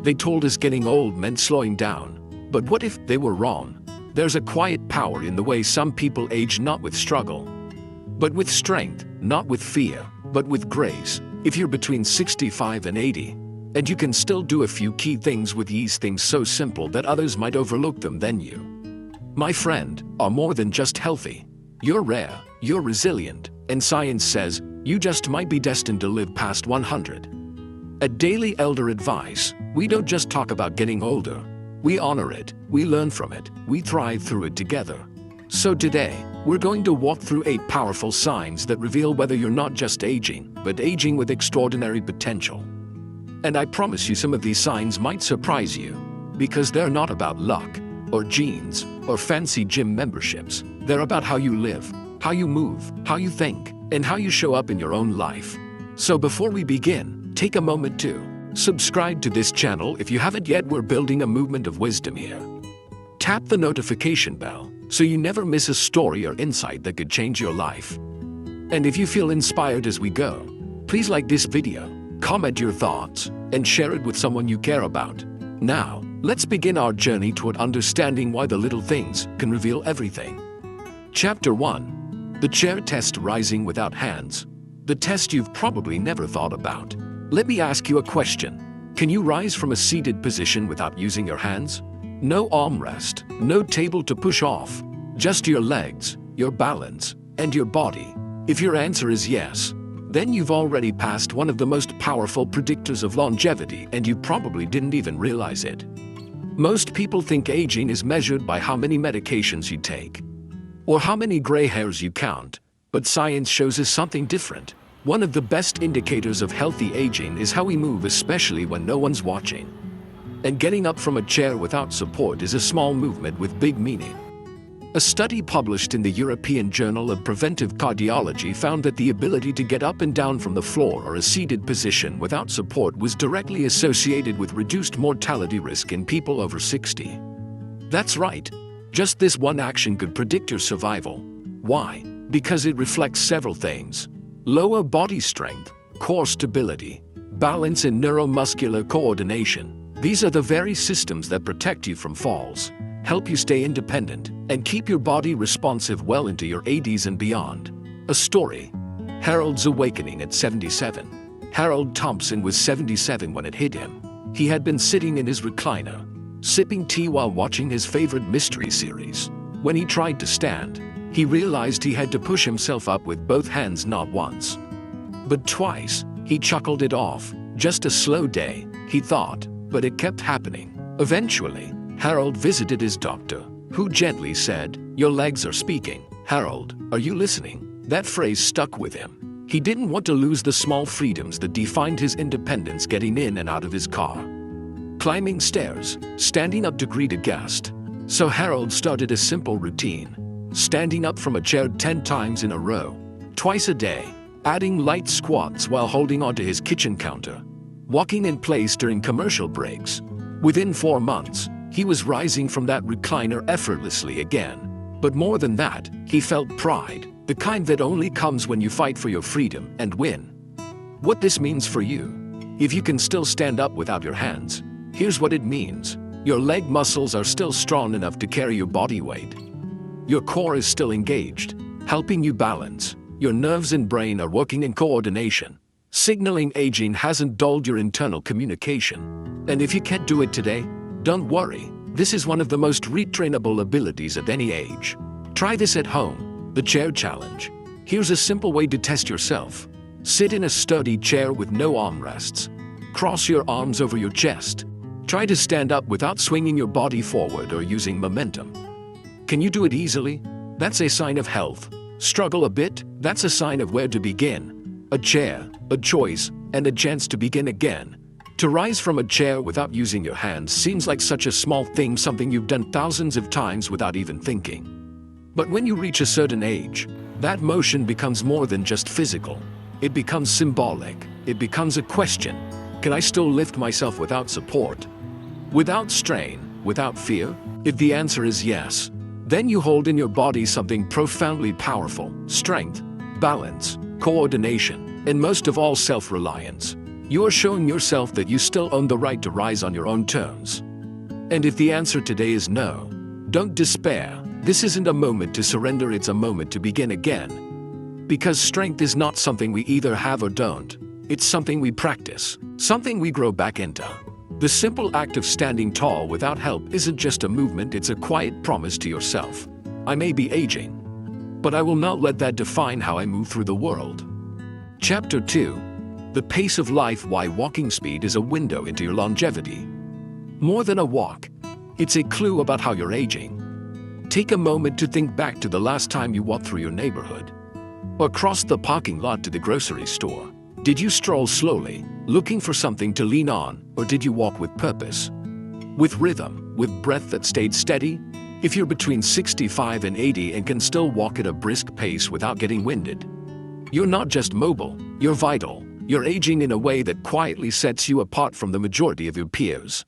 They told us getting old meant slowing down. But what if they were wrong? There's a quiet power in the way some people age, not with struggle, but with strength, not with fear, but with grace. If you're between 65 and 80, and you can still do a few key things with these things so simple that others might overlook them, then you, my friend, are more than just healthy. You're rare, you're resilient, and science says you just might be destined to live past 100. At Daily Elder Advice, we don't just talk about getting older. We honor it, we learn from it, we thrive through it together. So today, we're going to walk through 8 powerful signs that reveal whether you're not just aging, but aging with extraordinary potential. And I promise you some of these signs might surprise you, because they're not about luck, or genes, or fancy gym memberships. They're about how you live, how you move, how you think, and how you show up in your own life. So before we begin, take a moment to subscribe to this channel if you haven't yet. We're building a movement of wisdom here. Tap the notification bell so you never miss a story or insight that could change your life. And if you feel inspired as we go, please like this video, comment your thoughts, and share it with someone you care about. Now, let's begin our journey toward understanding why the little things can reveal everything. Chapter 1. The chair test: rising without hands. The test you've probably never thought about. Let me ask you a question. Can you rise from a seated position without using your hands? No armrest, no table to push off, just your legs, your balance, and your body. If your answer is yes, then you've already passed one of the most powerful predictors of longevity, and you probably didn't even realize it. Most people think aging is measured by how many medications you take, or how many gray hairs you count, but science shows us something different. One of the best indicators of healthy aging is how we move, especially when no one's watching. And getting up from a chair without support is a small movement with big meaning. A study published in the European Journal of Preventive Cardiology found that the ability to get up and down from the floor or a seated position without support was directly associated with reduced mortality risk in people over 60. That's right. Just this one action could predict your survival. Why? Because it reflects several things: lower body strength, core stability, balance, and neuromuscular coordination. These are the very systems that protect you from falls, help you stay independent, and keep your body responsive well into your 80s and beyond. A story. Harold's awakening at 77. Harold Thompson was 77 when it hit him. He had been sitting in his recliner, sipping tea while watching his favorite mystery series. When he tried to stand, he realized he had to push himself up with both hands, not once, but twice. He chuckled it off. Just a slow day, he thought, but it kept happening. Eventually, Harold visited his doctor, who gently said, "Your legs are speaking." "Harold, are you listening?" That phrase stuck with him. He didn't want to lose the small freedoms that defined his independence: getting in and out of his car, climbing stairs, standing up to greet a guest. So Harold started a simple routine: standing up from a chair 10 times in a row, twice a day, adding light squats while holding onto his kitchen counter, walking in place during commercial breaks. Within 4 months, he was rising from that recliner effortlessly again. But more than that, he felt pride, the kind that only comes when you fight for your freedom and win. What this means for you: if you can still stand up without your hands, here's what it means. Your leg muscles are still strong enough to carry your body weight. Your core is still engaged, helping you balance. Your nerves and brain are working in coordination, signaling aging hasn't dulled your internal communication. And if you can't do it today, don't worry. This is one of the most retrainable abilities at any age. Try this at home. The chair challenge. Here's a simple way to test yourself. Sit in a sturdy chair with no armrests. Cross your arms over your chest. Try to stand up without swinging your body forward or using momentum. Can you do it easily? That's a sign of health. Struggle a bit? That's a sign of where to begin. A chair, a choice, and a chance to begin again. To rise from a chair without using your hands seems like such a small thing, something you've done thousands of times without even thinking. But when you reach a certain age, that motion becomes more than just physical. It becomes symbolic. It becomes a question. Can I still lift myself without support? Without strain? Without fear? If the answer is yes, then you hold in your body something profoundly powerful: strength, balance, coordination, and most of all, self-reliance. You are showing yourself that you still own the right to rise on your own terms. And if the answer today is no, don't despair. This isn't a moment to surrender, it's a moment to begin again. Because strength is not something we either have or don't. It's something we practice, something we grow back into. The simple act of standing tall without help isn't just a movement, it's a quiet promise to yourself. I may be aging, but I will not let that define how I move through the world. Chapter 2. The Pace of Life: Why Walking Speed is a Window into Your Longevity. More than a walk, it's a clue about how you're aging. Take a moment to think back to the last time you walked through your neighborhood, or crossed the parking lot to the grocery store. Did you stroll slowly, looking for something to lean on, or did you walk with purpose? With rhythm, with breath that stayed steady? If you're between 65 and 80 and can still walk at a brisk pace without getting winded, you're not just mobile, you're vital. You're aging in a way that quietly sets you apart from the majority of your peers.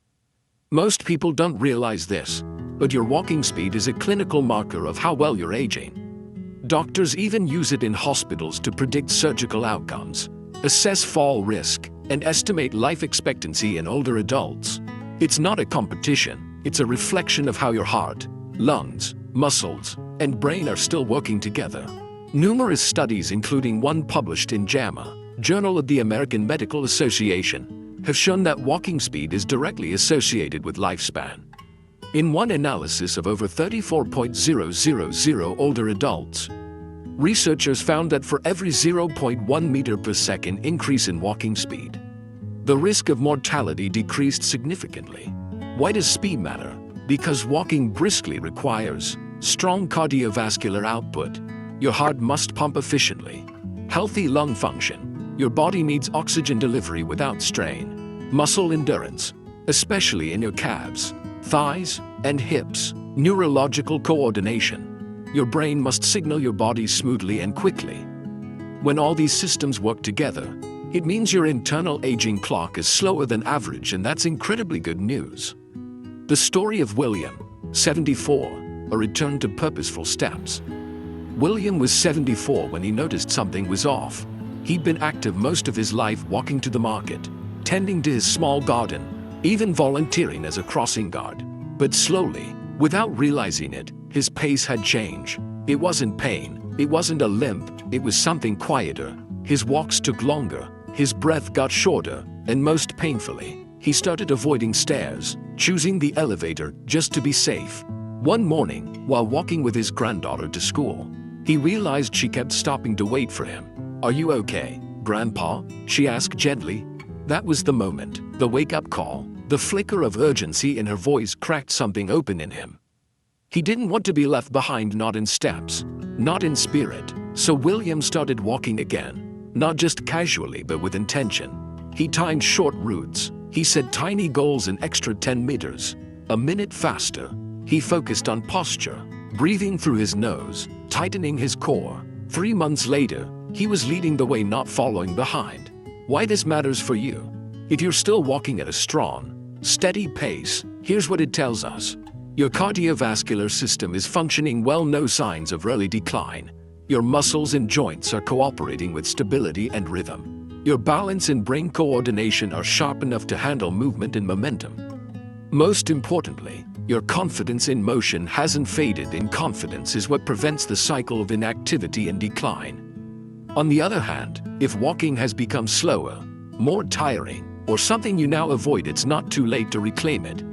Most people don't realize this, but your walking speed is a clinical marker of how well you're aging. Doctors even use it in hospitals to predict surgical outcomes, assess fall risk, and estimate life expectancy in older adults. It's not a competition, it's a reflection of how your heart, lungs, muscles, and brain are still working together. Numerous studies, including one published in JAMA, Journal of the American Medical Association, have shown that walking speed is directly associated with lifespan. In one analysis of over 34,000 older adults, researchers found that for every 0.1 meter per second increase in walking speed, the risk of mortality decreased significantly. Why does speed matter? Because walking briskly requires strong cardiovascular output. Your heart must pump efficiently. Healthy lung function. Your body needs oxygen delivery without strain. Muscle endurance, especially in your calves, thighs, and hips. Neurological coordination. Your brain must signal your body smoothly and quickly. When all these systems work together, it means your internal aging clock is slower than average, and that's incredibly good news. The story of William, 74, a return to purposeful steps. William was 74 when he noticed something was off. He'd been active most of his life, walking to the market, tending to his small garden, even volunteering as a crossing guard. But slowly, without realizing it, his pace had changed. It wasn't pain, it wasn't a limp, it was something quieter. His walks took longer, his breath got shorter, and most painfully, he started avoiding stairs, choosing the elevator just to be safe. One morning, while walking with his granddaughter to school, he realized she kept stopping to wait for him. "Are you okay, Grandpa?" she asked gently. That was the moment, the wake-up call. The flicker of urgency in her voice cracked something open in him. He didn't want to be left behind, not in steps, not in spirit. So William started walking again, not just casually but with intention. He timed short routes. He set tiny goals: an extra 10 meters, a minute faster. He focused on posture, breathing through his nose, tightening his core. 3 months later, he was leading the way, not following behind. Why this matters for you? If you're still walking at a strong, steady pace, here's what it tells us. Your cardiovascular system is functioning well, no signs of early decline. Your muscles and joints are cooperating with stability and rhythm. Your balance and brain coordination are sharp enough to handle movement and momentum. Most importantly, your confidence in motion hasn't faded, and confidence is what prevents the cycle of inactivity and decline. On the other hand, if walking has become slower, more tiring, or something you now avoid, it's not too late to reclaim it.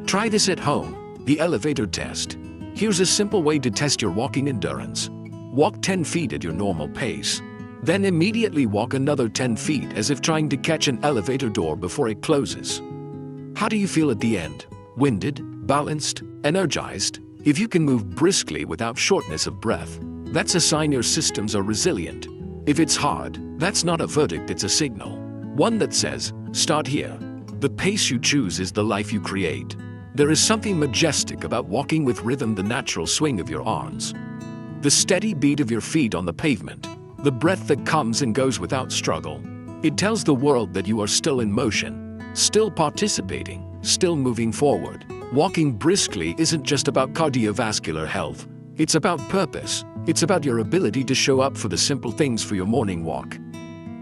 Try this at home. The elevator test. Here's a simple way to test your walking endurance. Walk 10 feet at your normal pace. Then immediately walk another 10 feet as if trying to catch an elevator door before it closes. How do you feel at the end? Winded, balanced, energized? If you can move briskly without shortness of breath, that's a sign your systems are resilient. If it's hard, that's not a verdict, it's a signal. One that says, start here. The pace you choose is the life you create. There is something majestic about walking with rhythm, the natural swing of your arms, the steady beat of your feet on the pavement, the breath that comes and goes without struggle. It tells the world that you are still in motion, still participating, still moving forward. Walking briskly isn't just about cardiovascular health. It's about purpose. It's about your ability to show up for the simple things, for your morning walk,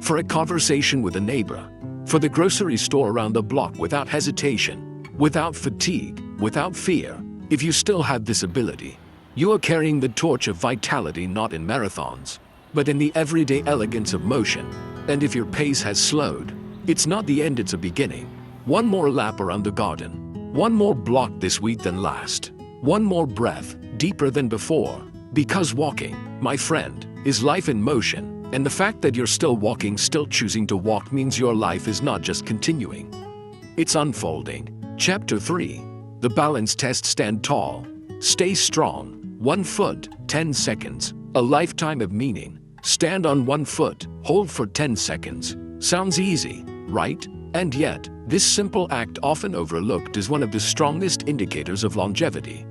for a conversation with a neighbor, for the grocery store around the block without hesitation, without fatigue, without fear. If you still have this ability, you are carrying the torch of vitality not in marathons, but in the everyday elegance of motion. And if your pace has slowed, it's not the end, it's a beginning. One more lap around the garden, one more block this week than last, one more breath, deeper than before. Because walking, my friend, is life in motion, and the fact that you're still walking, still choosing to walk, means your life is not just continuing. It's unfolding. Chapter 3. The Balance Test. Stand tall. Stay strong. 1 foot, 10 seconds. A lifetime of meaning. Stand on 1 foot. Hold for 10 seconds. Sounds easy, right? And yet, this simple act, often overlooked, is one of the strongest indicators of longevity.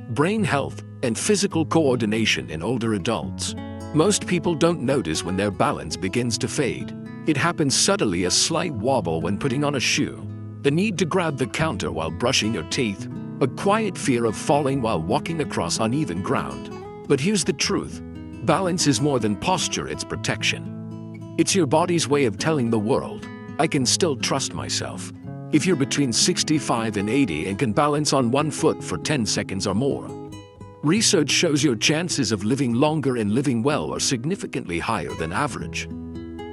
Brain health and physical coordination in older adults. Most people don't notice when their balance begins to fade. It happens subtly: a slight wobble when putting on a shoe, the need to grab the counter while brushing your teeth, a quiet fear of falling while walking across uneven ground. But here's the truth: balance is more than posture, it's protection. It's your body's way of telling the world, I can still trust myself. If you're between 65 and 80 and can balance on 1 foot for 10 seconds or more, research shows your chances of living longer and living well are significantly higher than average.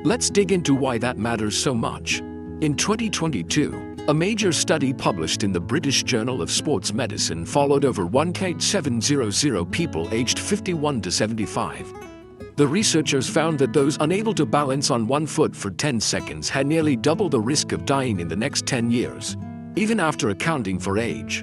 Let's dig into why that matters so much. In 2022, a major study published in the British Journal of Sports Medicine followed over 1,700 people aged 51 to 75. The researchers found that those unable to balance on 1 foot for 10 seconds had nearly double the risk of dying in the next 10 years, even after accounting for age,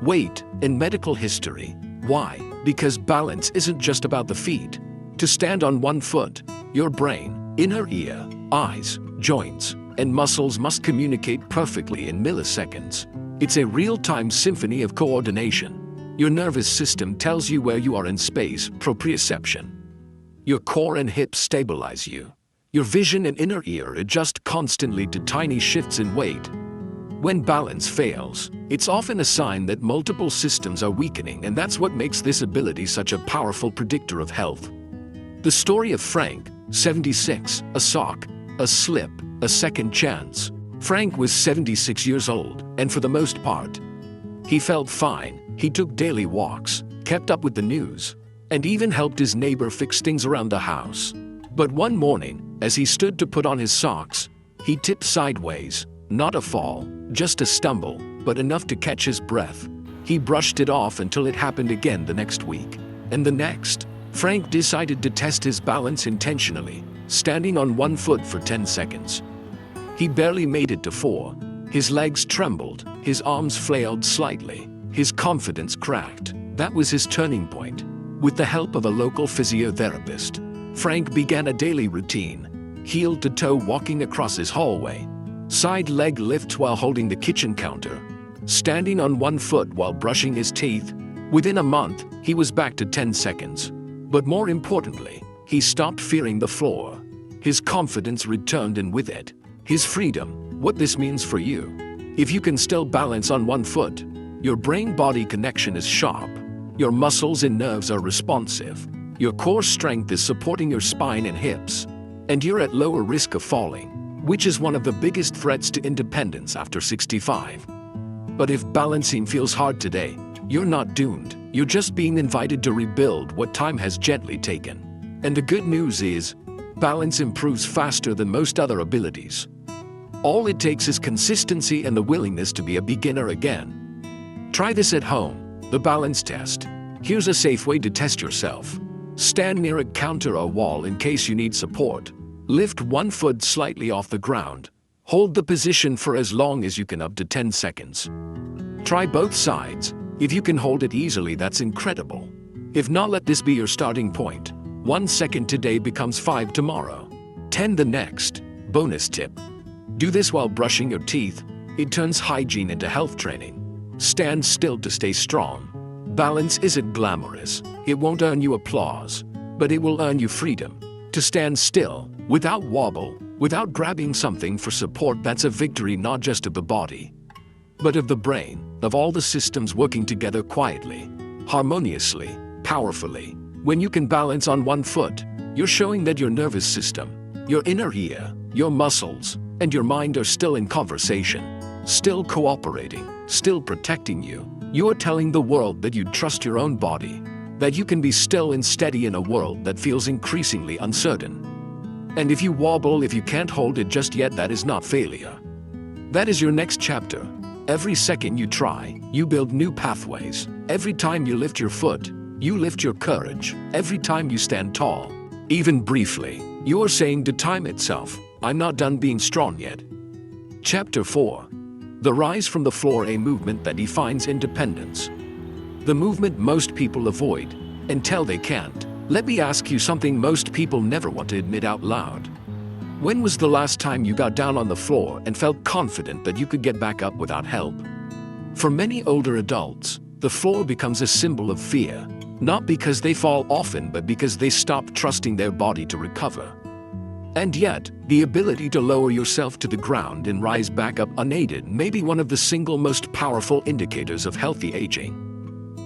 weight, and medical history. Why? Because balance isn't just about the feet. To stand on 1 foot, your brain, inner ear, eyes, joints, and muscles must communicate perfectly in milliseconds. It's a real-time symphony of coordination. Your nervous system tells you where you are in space, proprioception. Your core and hips stabilize you. Your vision and inner ear adjust constantly to tiny shifts in weight. When balance fails, it's often a sign that multiple systems are weakening, and that's what makes this ability such a powerful predictor of health. The story of Frank, 76, a sock, a slip, a second chance. Frank was 76 years old, and for the most part, he felt fine. He took daily walks, kept up with the news, and even helped his neighbor fix things around the house. But one morning, as he stood to put on his socks, he tipped sideways. Not a fall, just a stumble, but enough to catch his breath. He brushed it off until it happened again the next week. And the next. Frank decided to test his balance intentionally, standing on 1 foot for 10 seconds. He barely made it to 4. His legs trembled, his arms flailed slightly, his confidence cracked. That was his turning point. With the help of a local physiotherapist, Frank began a daily routine, heel to toe walking across his hallway, side leg lifts while holding the kitchen counter, standing on 1 foot while brushing his teeth. Within a month, he was back to 10 seconds. But more importantly, he stopped fearing the floor. His confidence returned, and with it, his freedom. What this means for you: if you can still balance on 1 foot, your brain-body connection is sharp. Your muscles and nerves are responsive. Your core strength is supporting your spine and hips. And you're at lower risk of falling, which is one of the biggest threats to independence after 65. But if balancing feels hard today, you're not doomed. You're just being invited to rebuild what time has gently taken. And the good news is, balance improves faster than most other abilities. All it takes is consistency and the willingness to be a beginner again. Try this at home. The balance test. Here's a safe way to test yourself. Stand near a counter or wall in case you need support. Lift 1 foot slightly off the ground. Hold the position for as long as you can, up to 10 seconds. Try both sides. If you can hold it easily, that's incredible. If not, let this be your starting point. 1 second today becomes 5 tomorrow. 10 the next. Bonus tip: do this while brushing your teeth. It turns hygiene into health training. Stand still to stay strong. Balance isn't glamorous. It won't earn you applause, but it will earn you freedom. To stand still, without wobble, without grabbing something for support, that's a victory not just of the body, but of the brain, of all the systems working together quietly, harmoniously, powerfully. When you can balance on 1 foot, you're showing that your nervous system, your inner ear, your muscles, and your mind are still in conversation, still cooperating, still protecting you, you are telling the world that you trust your own body, that you can be still and steady in a world that feels increasingly uncertain. And if you wobble, if you can't hold it just yet, that is not failure. That is your next chapter. Every second you try, you build new pathways. Every time you lift your foot, you lift your courage. Every time you stand tall, even briefly, you are saying to time itself, I'm not done being strong yet. Chapter 4. The rise from the floor, a movement that defines independence. The movement most people avoid until they can't. Let me ask you something most people never want to admit out loud. When was the last time you got down on the floor and felt confident that you could get back up without help? For many older adults, the floor becomes a symbol of fear, not because they fall often, but because they stop trusting their body to recover. And yet, the ability to lower yourself to the ground and rise back up unaided may be one of the single most powerful indicators of healthy aging.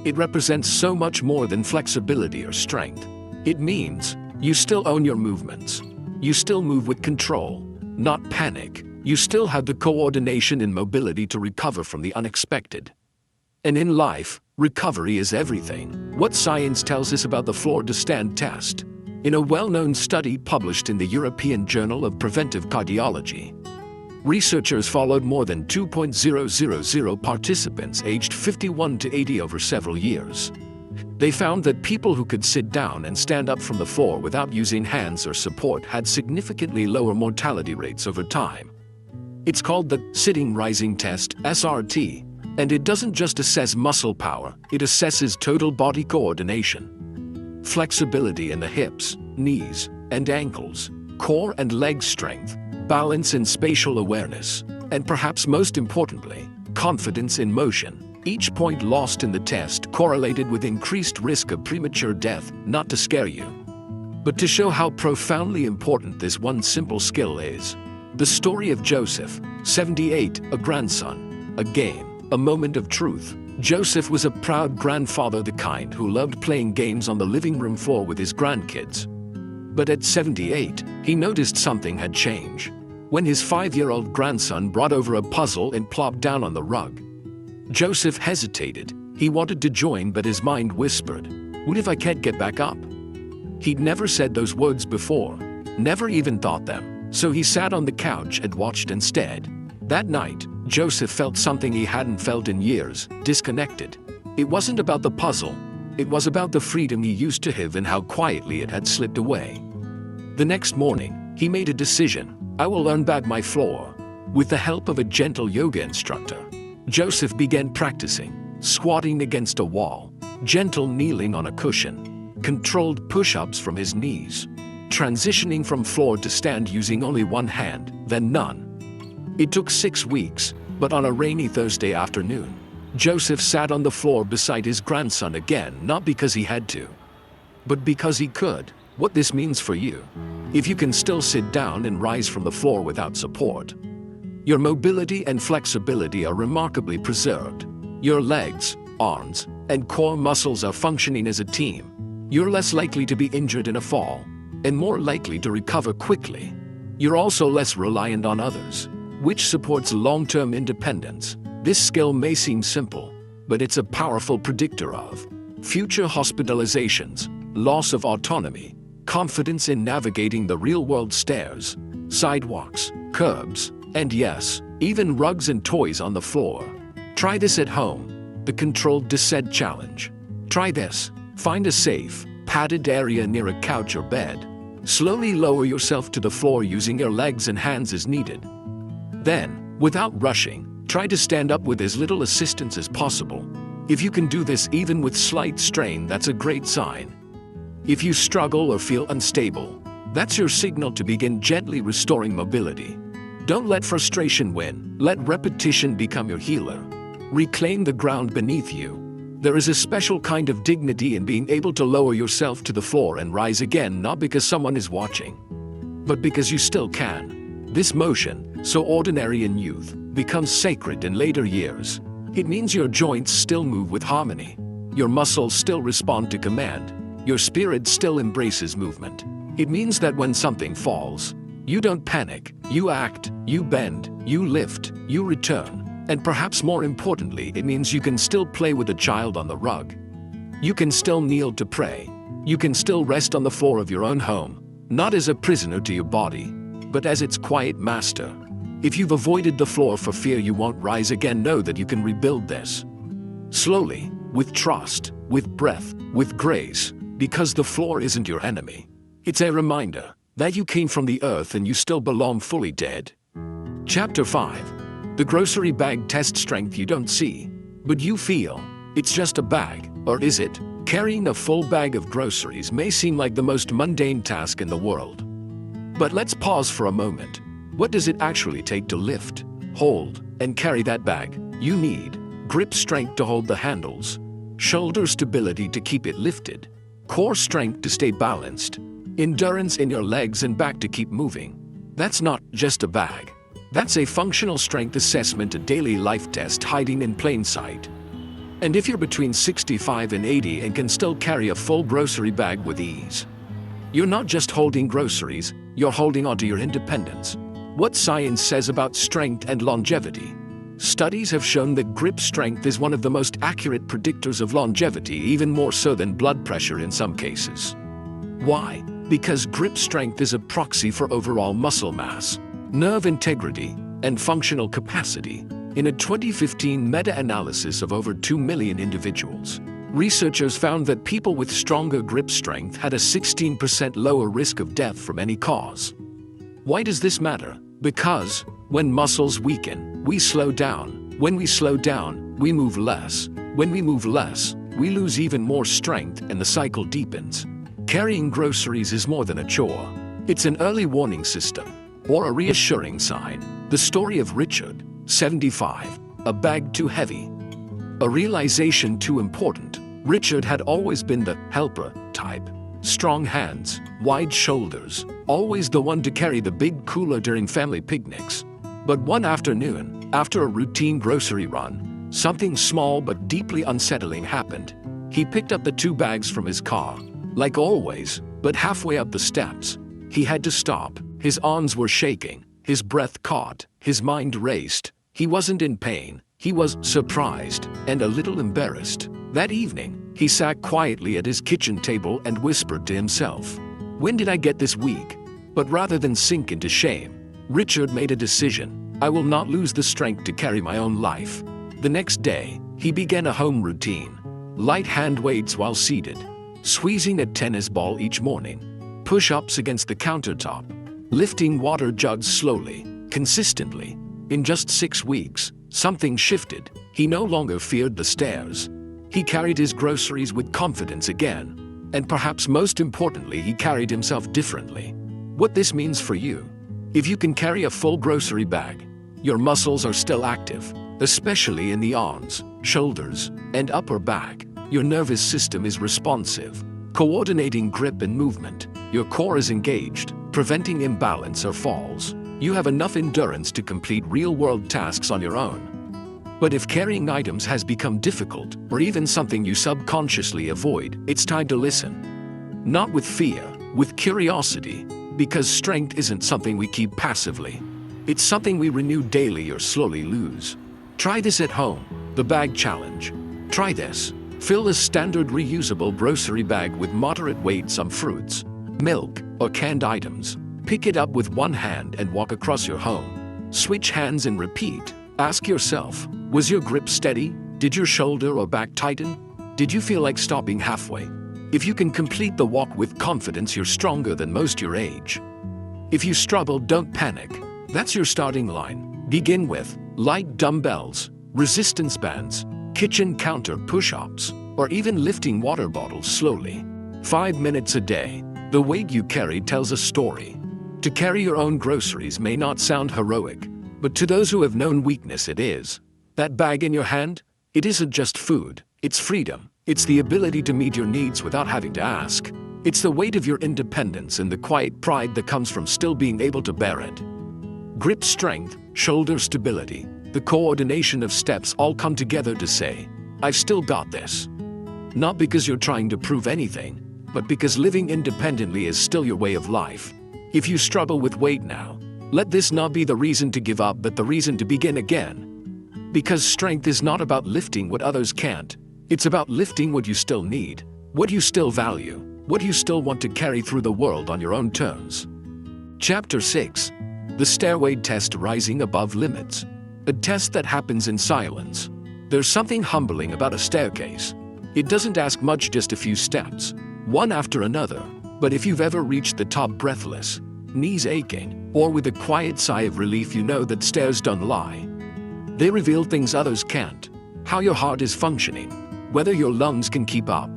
It represents so much more than flexibility or strength. It means you still own your movements. You still move with control, not panic. You still have the coordination and mobility to recover from the unexpected. And in life, recovery is everything. What science tells us about the floor to stand test? In a well-known study published in the European Journal of Preventive Cardiology, researchers followed more than 2,000 participants aged 51 to 80 over several years. They found that people who could sit down and stand up from the floor without using hands or support had significantly lower mortality rates over time. It's called the Sitting Rising Test, SRT, and it doesn't just assess muscle power, it assesses total body coordination, flexibility in the hips, knees, and ankles, core and leg strength, balance and spatial awareness, and perhaps most importantly, confidence in motion. Each point lost in the test correlated with increased risk of premature death, not to scare you, but to show how profoundly important this one simple skill is. The story of Joseph, 78, a grandson, a game, a moment of truth. Joseph was a proud grandfather, the kind who loved playing games on the living room floor with his grandkids. But at 78, he noticed something had changed. When his 5-year-old grandson brought over a puzzle and plopped down on the rug, Joseph hesitated. He wanted to join, but his mind whispered, "What if I can't get back up?" He'd never said those words before, never even thought them, so he sat on the couch and watched instead. That night, Joseph felt something he hadn't felt in years, disconnected. It wasn't about the puzzle, it was about the freedom he used to have and how quietly it had slipped away. The next morning, he made a decision. I will learn back my floor. With the help of a gentle yoga instructor, Joseph began practicing, squatting against a wall, gentle kneeling on a cushion, controlled push-ups from his knees, transitioning from floor to stand using only one hand, then none. It took 6 weeks, but on a rainy Thursday afternoon, Joseph sat on the floor beside his grandson again, not because he had to, but because he could. What this means for you: if you can still sit down and rise from the floor without support, your mobility and flexibility are remarkably preserved. Your legs, arms, and core muscles are functioning as a team. You're less likely to be injured in a fall, and more likely to recover quickly. You're also less reliant on others, which supports long-term independence. This skill may seem simple, but it's a powerful predictor of future hospitalizations, loss of autonomy, confidence in navigating the real-world stairs, sidewalks, curbs, and yes, even rugs and toys on the floor. Try this at home. The Controlled Descent Challenge. Try this. Find a safe, padded area near a couch or bed. Slowly lower yourself to the floor using your legs and hands as needed. Then, without rushing, try to stand up with as little assistance as possible. If you can do this even with slight strain, that's a great sign. If you struggle or feel unstable, that's your signal to begin gently restoring mobility. Don't let frustration win. Let repetition become your healer. Reclaim the ground beneath you. There is a special kind of dignity in being able to lower yourself to the floor and rise again, not because someone is watching, but because you still can. This motion, so ordinary in youth, becomes sacred in later years. It means your joints still move with harmony. Your muscles still respond to command. Your spirit still embraces movement. It means that when something falls, You don't panic, you act, you bend, you lift, you return. And perhaps more importantly, it means you can still play with a child on the rug. You can still kneel to pray. You can still rest on the floor of your own home, not as a prisoner to your body, but as its quiet master. If you've avoided the floor for fear you won't rise again, know that you can rebuild this. Slowly, with trust, with breath, with grace, because the floor isn't your enemy. It's a reminder that you came from the earth and you still belong fully dead. Chapter 5. The grocery bag tests strength you don't see, but you feel. It's just a bag, or is it? Carrying a full bag of groceries may seem like the most mundane task in the world. But let's pause for a moment. What does it actually take to lift, hold, and carry that bag? You need grip strength to hold the handles, shoulder stability to keep it lifted, core strength to stay balanced, endurance in your legs and back to keep moving. That's not just a bag. That's a functional strength assessment, a daily life test hiding in plain sight. And if you're between 65 and 80 and can still carry a full grocery bag with ease, you're not just holding groceries, you're holding onto your independence. What science says about strength and longevity? Studies have shown that grip strength is one of the most accurate predictors of longevity, even more so than blood pressure in some cases. Why? Because grip strength is a proxy for overall muscle mass, nerve integrity, and functional capacity. In a 2015 meta-analysis of over 2 million individuals, researchers found that people with stronger grip strength had a 16% lower risk of death from any cause. Why does this matter? Because when muscles weaken, we slow down. When we slow down, we move less. When we move less, we lose even more strength and the cycle deepens. Carrying groceries is more than a chore. It's an early warning system, or a reassuring sign. The story of Richard, 75, a bag too heavy, a realization too important. Richard had always been the helper type. Strong hands, wide shoulders, always the one to carry the big cooler during family picnics. But one afternoon, after a routine grocery run, something small but deeply unsettling happened. He picked up the 2 bags from his car. Like always, but halfway up the steps, he had to stop. His arms were shaking, his breath caught, his mind raced. He wasn't in pain, he was surprised and a little embarrassed. That evening, he sat quietly at his kitchen table and whispered to himself, "When did I get this weak?" But rather than sink into shame, Richard made a decision. I will not lose the strength to carry my own life. The next day, he began a home routine. Light hand weights while seated, squeezing a tennis ball each morning, push-ups against the countertop, lifting water jugs slowly, consistently. In just 6 weeks, something shifted. He no longer feared the stairs. He carried his groceries with confidence again. And perhaps most importantly, he carried himself differently. What this means for you: if you can carry a full grocery bag, your muscles are still active, especially in the arms, shoulders, and upper back. Your nervous system is responsive, coordinating grip and movement. Your core is engaged, preventing imbalance or falls. You have enough endurance to complete real-world tasks on your own. But if carrying items has become difficult, or even something you subconsciously avoid, it's time to listen. Not with fear, with curiosity, because strength isn't something we keep passively. It's something we renew daily or slowly lose. Try this at home, the bag challenge. Try this. Fill a standard reusable grocery bag with moderate weight, some fruits, milk, or canned items. Pick it up with one hand and walk across your home. Switch hands and repeat. Ask yourself, was your grip steady? Did your shoulder or back tighten? Did you feel like stopping halfway? If you can complete the walk with confidence, you're stronger than most your age. If you struggle, don't panic. That's your starting line. Begin with light dumbbells, resistance bands, kitchen counter push-ups, or even lifting water bottles slowly. 5 minutes a day. The weight you carry tells a story. To carry your own groceries may not sound heroic, but to those who have known weakness, it is. That bag in your hand, it isn't just food, it's freedom. It's the ability to meet your needs without having to ask. It's the weight of your independence and the quiet pride that comes from still being able to bear it. Grip strength, shoulder stability, the coordination of steps all come together to say, I've still got this. Not because you're trying to prove anything, but because living independently is still your way of life. If you struggle with weight now, let this not be the reason to give up but the reason to begin again. Because strength is not about lifting what others can't. It's about lifting what you still need, what you still value, what you still want to carry through the world on your own terms. Chapter 6. The Stairway Test: Rising Above Limits. A test that happens in silence. There's something humbling about a staircase. It doesn't ask much, just a few steps, one after another. But if you've ever reached the top breathless, knees aching, or with a quiet sigh of relief, you know that stairs don't lie. They reveal things others can't. How your heart is functioning, whether your lungs can keep up,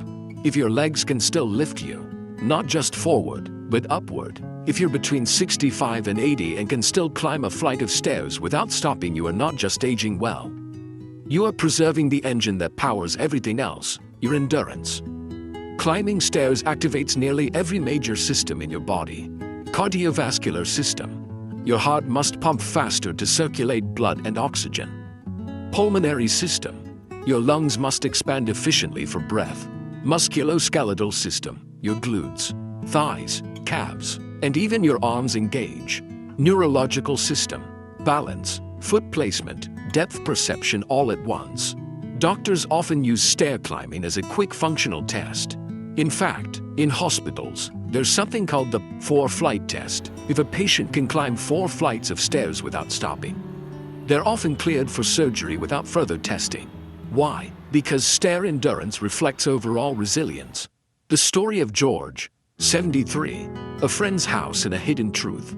if your legs can still lift you, not just forward, but upward. If you're between 65 and 80 and can still climb a flight of stairs without stopping, you are not just aging well. You are preserving the engine that powers everything else, your endurance. Climbing stairs activates nearly every major system in your body. Cardiovascular system. Your heart must pump faster to circulate blood and oxygen. Pulmonary system. Your lungs must expand efficiently for breath. Musculoskeletal system. Your glutes, thighs, calves, and even your arms engage. Neurological system. Balance, foot placement, depth perception all at once. Doctors often use stair climbing as a quick functional test. In fact, in hospitals, there's something called the 4-flight test. If a patient can climb 4 flights of stairs without stopping, they're often cleared for surgery without further testing. Why? Because stair endurance reflects overall resilience. The story of George, 73, a friend's house and a hidden truth.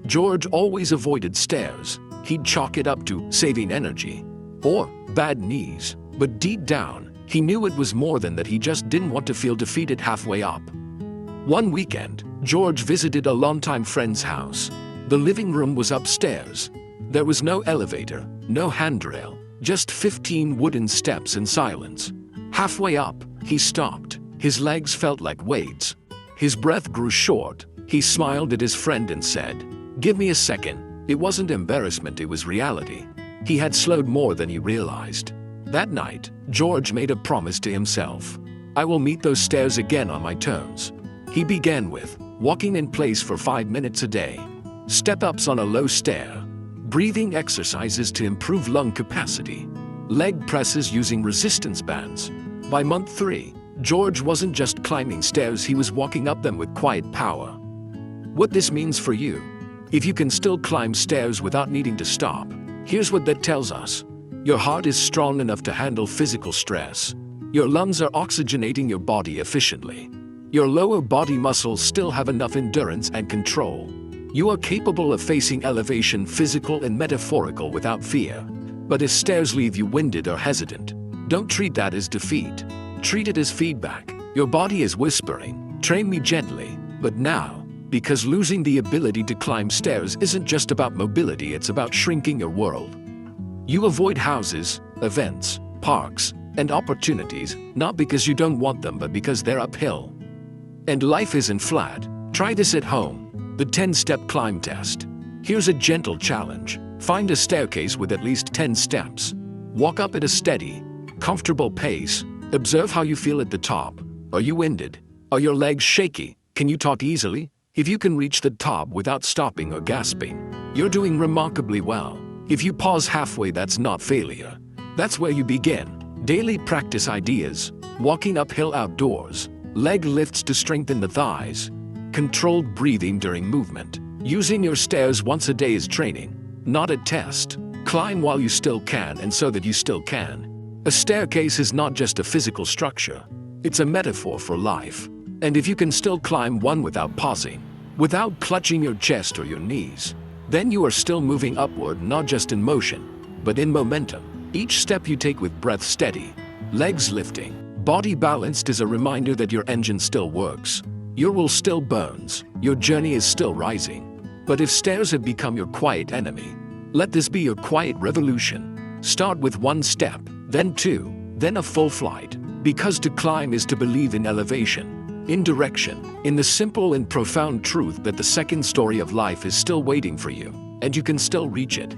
George always avoided stairs. He'd chalk it up to saving energy or bad knees. But deep down, he knew it was more than that. He just didn't want to feel defeated halfway up. One weekend, George visited a longtime friend's house. The living room was upstairs. There was no elevator, no handrail, just 15 wooden steps and silence. Halfway up, he stopped. His legs felt like weights. His breath grew short. He smiled at his friend and said, "Give me a second." It wasn't embarrassment, it was reality. He had slowed more than he realized. That night, George made a promise to himself. "I will meet those stairs again on my terms." He began with walking in place for 5 minutes a day, step-ups on a low stair, breathing exercises to improve lung capacity, leg presses using resistance bands. By month 3, George wasn't just climbing stairs, he was walking up them with quiet power. What this means for you: if you can still climb stairs without needing to stop, here's what that tells us. Your heart is strong enough to handle physical stress. Your lungs are oxygenating your body efficiently. Your lower body muscles still have enough endurance and control. You are capable of facing elevation, physical and metaphorical, without fear. But if stairs leave you winded or hesitant, don't treat that as defeat. Treat it as feedback. Your body is whispering, "Train me gently, but now." Because losing the ability to climb stairs isn't just about mobility, it's about shrinking your world. You avoid houses, events, parks, and opportunities, not because you don't want them, but because they're uphill. And life isn't flat. Try this at home. The 10-step climb test. Here's a gentle challenge. Find a staircase with at least 10 steps. Walk up at a steady, comfortable pace. Observe how you feel at the top. Are you winded? Are your legs shaky? Can you talk easily? If you can reach the top without stopping or gasping, you're doing remarkably well. If you pause halfway, that's not failure. That's where you begin. Daily practice ideas. Walking uphill outdoors. Leg lifts to strengthen the thighs. Controlled breathing during movement. Using your stairs once a day is training, not a test. Climb while you still can, and so that you still can. A staircase is not just a physical structure. It's a metaphor for life. And if you can still climb one without pausing, without clutching your chest or your knees, then you are still moving upward, not just in motion, but in momentum. Each step you take with breath steady, legs lifting, body balanced is a reminder that your engine still works. Your will still burns, your journey is still rising. But if stairs have become your quiet enemy, let this be your quiet revolution. Start with 1 step, then 2, then a full flight. Because to climb is to believe in elevation, in direction, in the simple and profound truth that the second story of life is still waiting for you, and you can still reach it.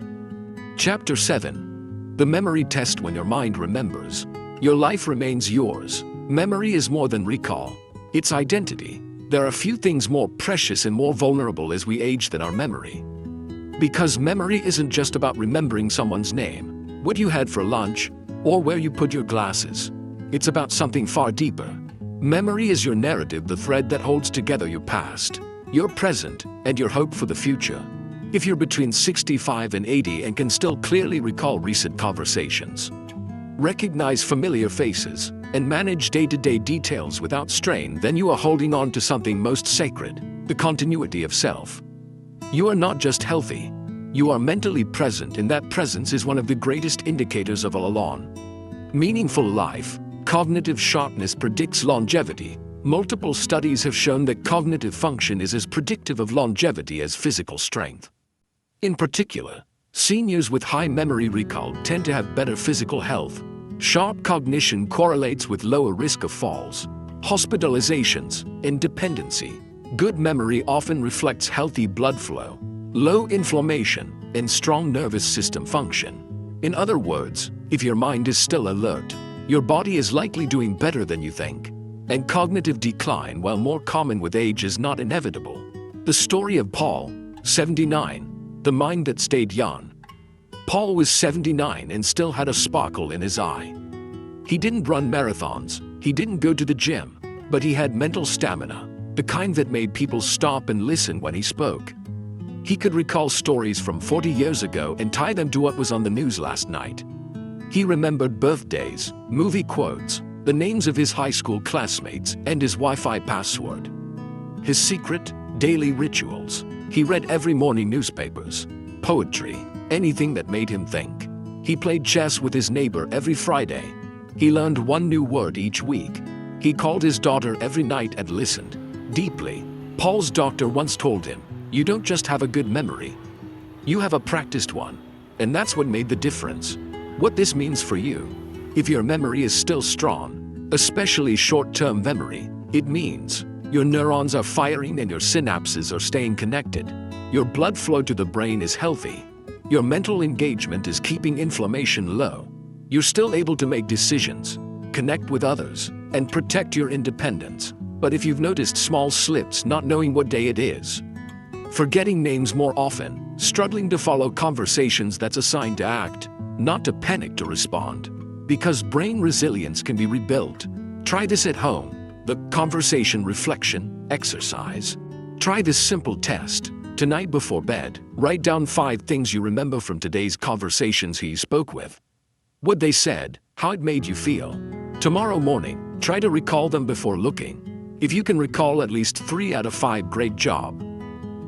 Chapter 7. The memory test. When your mind remembers, your life remains yours. Memory is more than recall. It's identity. There are few things more precious and more vulnerable as we age than our memory. Because memory isn't just about remembering someone's name, what you had for lunch, or where you put your glasses. It's about something far deeper. Memory is your narrative, the thread that holds together your past, your present, and your hope for the future. If you're between 65 and 80 and can still clearly recall recent conversations, recognize familiar faces, and manage day-to-day details without strain, then you are holding on to something most sacred, the continuity of self. You are not just healthy, you are mentally present, and that presence is one of the greatest indicators of a long, meaningful life. Cognitive sharpness predicts longevity. Multiple studies have shown that cognitive function is as predictive of longevity as physical strength. In particular, seniors with high memory recall tend to have better physical health. Sharp cognition correlates with lower risk of falls, hospitalizations, and dependency. Good memory often reflects healthy blood flow, low inflammation, and strong nervous system function. In other words, if your mind is still alert, your body is likely doing better than you think. And cognitive decline, while more common with age, is not inevitable. The story of Paul, 79, the mind that stayed young. Paul was 79 and still had a sparkle in his eye. He didn't run marathons, he didn't go to the gym, but he had mental stamina, the kind that made people stop and listen when he spoke. He could recall stories from 40 years ago and tie them to what was on the news last night. He remembered birthdays, movie quotes, the names of his high school classmates, and his Wi-Fi password. His secret, daily rituals. He read every morning newspapers, poetry, anything that made him think. He played chess with his neighbor every Friday. He learned one new word each week. He called his daughter every night and listened deeply. Paul's doctor once told him, "You don't just have a good memory, you have a practiced one." And that's what made the difference. What this means for you: if your memory is still strong, especially short-term memory, it means your neurons are firing and your synapses are staying connected. Your blood flow to the brain is healthy. Your mental engagement is keeping inflammation low. You're still able to make decisions, connect with others, and protect your independence. But if you've noticed small slips, not knowing what day it is, forgetting names more often, struggling to follow conversations, that's a sign to act, not to panic, to respond. Because brain resilience can be rebuilt. Try this at home, the conversation reflection exercise. Try this simple test. Tonight before bed, write down 5 things you remember from today's conversations who you spoke with. What they said, how it made you feel. Tomorrow morning, try to recall them before looking. If you can recall at least 3 out of 5, great job.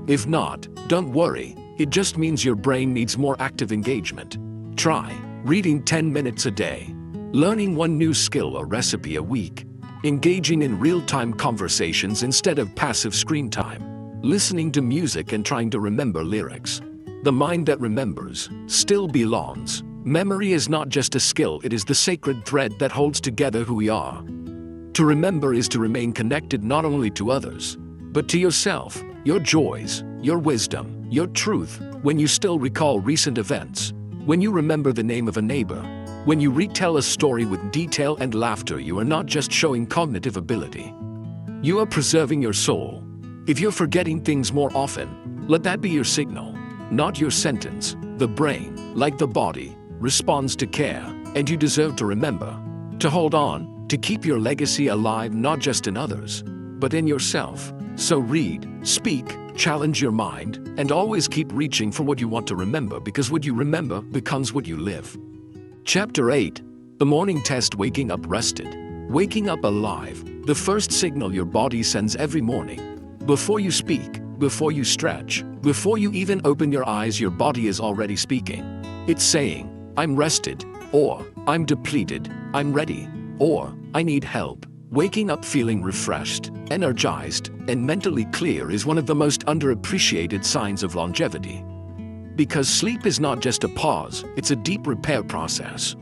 If not, don't worry, it just means your brain needs more active engagement. Try reading 10 minutes a day, learning one new skill or recipe a week, engaging in real-time conversations instead of passive screen time, listening to music and trying to remember lyrics. The mind that remembers still belongs. Memory is not just a skill, it is the sacred thread that holds together who we are. To remember is to remain connected not only to others, but to yourself, your joys, your wisdom, your truth. When you still recall recent events, when you remember the name of a neighbor, when you retell a story with detail and laughter, you are not just showing cognitive ability. You are preserving your soul. If you're forgetting things more often, let that be your signal, not your sentence. The brain, like the body, responds to care, and you deserve to remember, to hold on, to keep your legacy alive not just in others, but in yourself. So read, speak, challenge your mind, and always keep reaching for what you want to remember, because what you remember becomes what you live. Chapter 8. The morning test. Waking up rested. Waking up alive. The first signal your body sends every morning. Before you speak, before you stretch, before you even open your eyes, your body is already speaking. It's saying, "I'm rested," or "I'm depleted," "I'm ready," or "I need help." Waking up feeling refreshed, energized, and mentally clear is one of the most underappreciated signs of longevity. Because sleep is not just a pause, it's a deep repair process.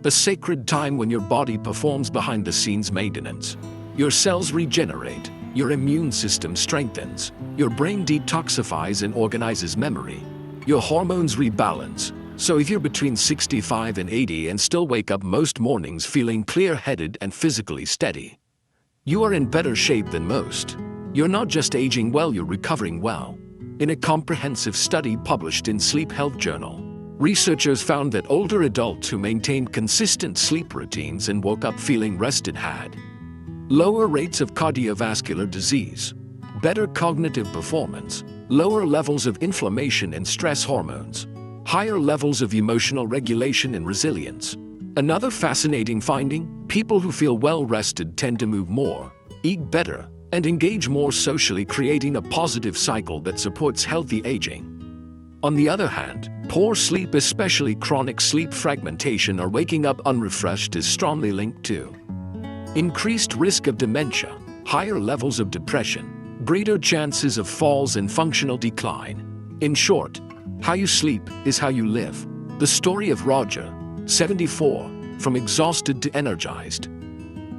A sacred time when your body performs behind-the-scenes maintenance. Your cells regenerate, your immune system strengthens, your brain detoxifies and organizes memory, your hormones rebalance. So if you're between 65 and 80 and still wake up most mornings feeling clear-headed and physically steady, you are in better shape than most. You're not just aging well, you're recovering well. In a comprehensive study published in Sleep Health Journal, researchers found that older adults who maintained consistent sleep routines and woke up feeling rested had lower rates of cardiovascular disease, better cognitive performance, lower levels of inflammation and stress hormones, higher levels of emotional regulation and resilience. Another fascinating finding: people who feel well rested tend to move more, eat better, and engage more socially, creating a positive cycle that supports healthy aging. On the other hand, poor sleep, especially chronic sleep fragmentation or waking up unrefreshed, is strongly linked to increased risk of dementia, higher levels of depression, greater chances of falls and functional decline. In short, how you sleep is how you live. The story of Roger, 74, from exhausted to energized.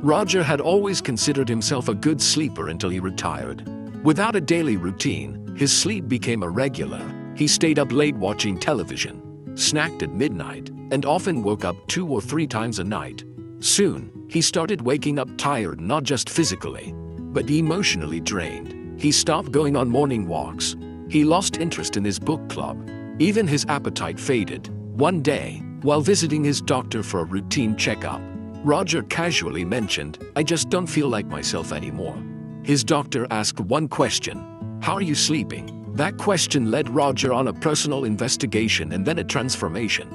Roger had always considered himself a good sleeper until he retired. Without a daily routine, his sleep became irregular. He stayed up late watching television, snacked at midnight, and often woke up 2 or 3 times a night. Soon, he started waking up tired, not just physically, but emotionally drained. He stopped going on morning walks. He lost interest in his book club. Even his appetite faded. One day, while visiting his doctor for a routine checkup, Roger casually mentioned, "I just don't feel like myself anymore." His doctor asked one question: "How are you sleeping?" That question led Roger on a personal investigation and then a transformation.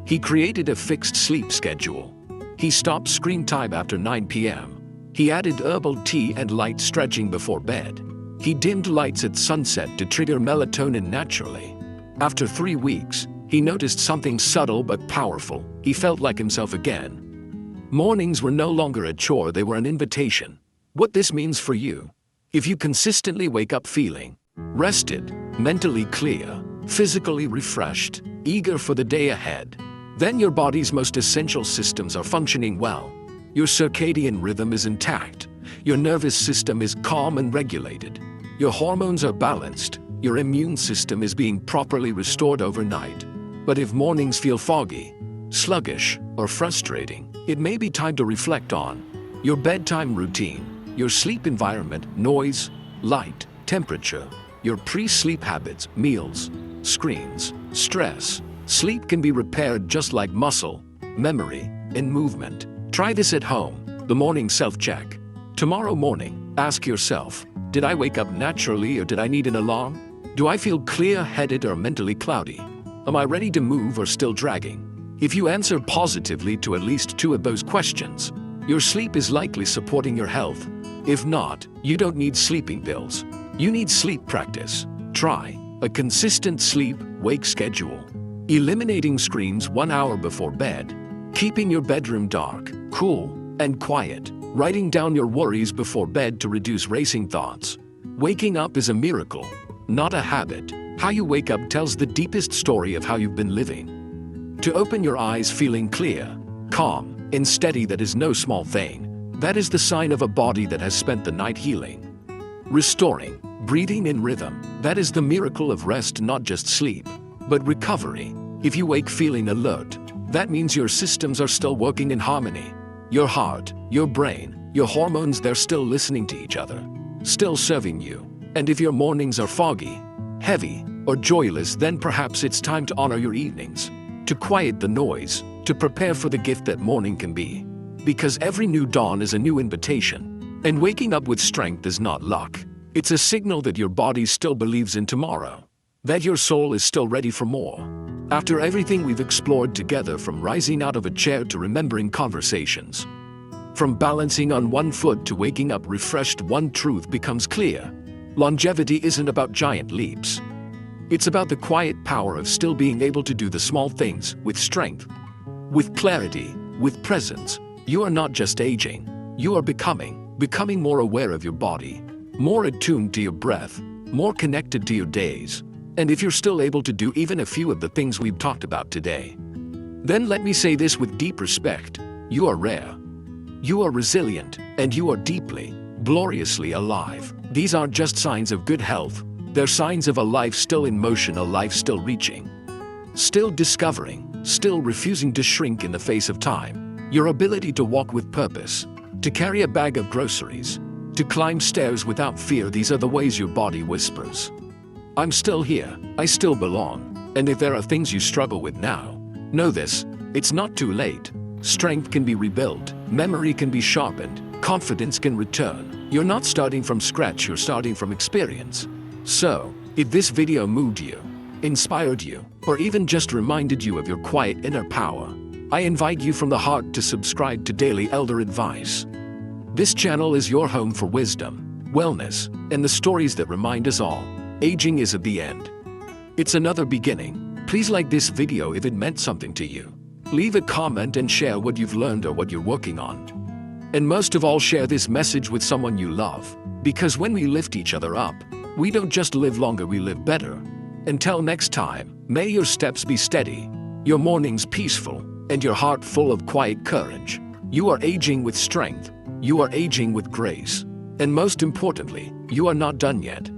He created a fixed sleep schedule. He stopped screen time after 9 p.m. He added herbal tea and light stretching before bed. He dimmed lights at sunset to trigger melatonin naturally. After 3 weeks, he noticed something subtle but powerful. He felt like himself again. Mornings were no longer a chore, they were an invitation. What this means for you: if you consistently wake up feeling rested, mentally clear, physically refreshed, eager for the day ahead, then your body's most essential systems are functioning well. Your circadian rhythm is intact. Your nervous system is calm and regulated. Your hormones are balanced. Your immune system is being properly restored overnight. But if mornings feel foggy, sluggish, or frustrating, it may be time to reflect on your bedtime routine, your sleep environment, noise, light, temperature, your pre-sleep habits, meals, screens, stress. Sleep can be repaired just like muscle, memory, and movement. Try this at home, the morning self-check. Tomorrow morning, ask yourself, did I wake up naturally or did I need an alarm? Do I feel clear-headed or mentally cloudy? Am I ready to move or still dragging? If you answer positively to at least 2 of those questions, your sleep is likely supporting your health. If not, you don't need sleeping pills. You need sleep practice. Try a consistent sleep-wake schedule. Eliminating screens 1 hour before bed. Keeping your bedroom dark, cool, and quiet. Writing down your worries before bed to reduce racing thoughts. Waking up is a miracle, not a habit. How you wake up tells the deepest story of how you've been living. To open your eyes feeling clear, calm, and steady, that is no small thing. That is the sign of a body that has spent the night healing. Restoring, breathing in rhythm. That is the miracle of rest, not just sleep, but recovery. If you wake feeling alert, that means your systems are still working in harmony. Your heart, your brain, your hormones, they're still listening to each other, still serving you. And if your mornings are foggy, heavy, or joyless, then perhaps it's time to honor your evenings, to quiet the noise, to prepare for the gift that morning can be. Because every new dawn is a new invitation. And waking up with strength is not luck. It's a signal that your body still believes in tomorrow, that your soul is still ready for more. After everything we've explored together, from rising out of a chair to remembering conversations, from balancing on one foot to waking up refreshed, one truth becomes clear. Longevity isn't about giant leaps. It's about the quiet power of still being able to do the small things with strength, with clarity, with presence. You are not just aging, you are becoming more aware of your body, more attuned to your breath, more connected to your days. And if you're still able to do even a few of the things we've talked about today, then let me say this with deep respect: you are rare, you are resilient, and you are deeply, gloriously alive. These aren't just signs of good health, they're signs of a life still in motion, a life still reaching, still discovering, still refusing to shrink in the face of time. Your ability to walk with purpose, to carry a bag of groceries, To climb stairs without fear, these are the ways your body whispers. I'm still here, I still belong. And if there are things you struggle with now, know this, it's not too late. Strength can be rebuilt, memory can be sharpened, confidence can return. You're not starting from scratch, you're starting from experience. So, if this video moved you, inspired you, or even just reminded you of your quiet inner power, I invite you from the heart to subscribe to Daily Elder Advice. This channel is your home for wisdom, wellness, and the stories that remind us all, aging is at the end. It's another beginning. Please like this video if it meant something to you. Leave a comment and share what you've learned or what you're working on. And most of all, share this message with someone you love, because when we lift each other up, we don't just live longer, we live better. Until next time, may your steps be steady, your mornings peaceful, and your heart full of quiet courage. You are aging with strength, you are aging with grace, and most importantly, you are not done yet.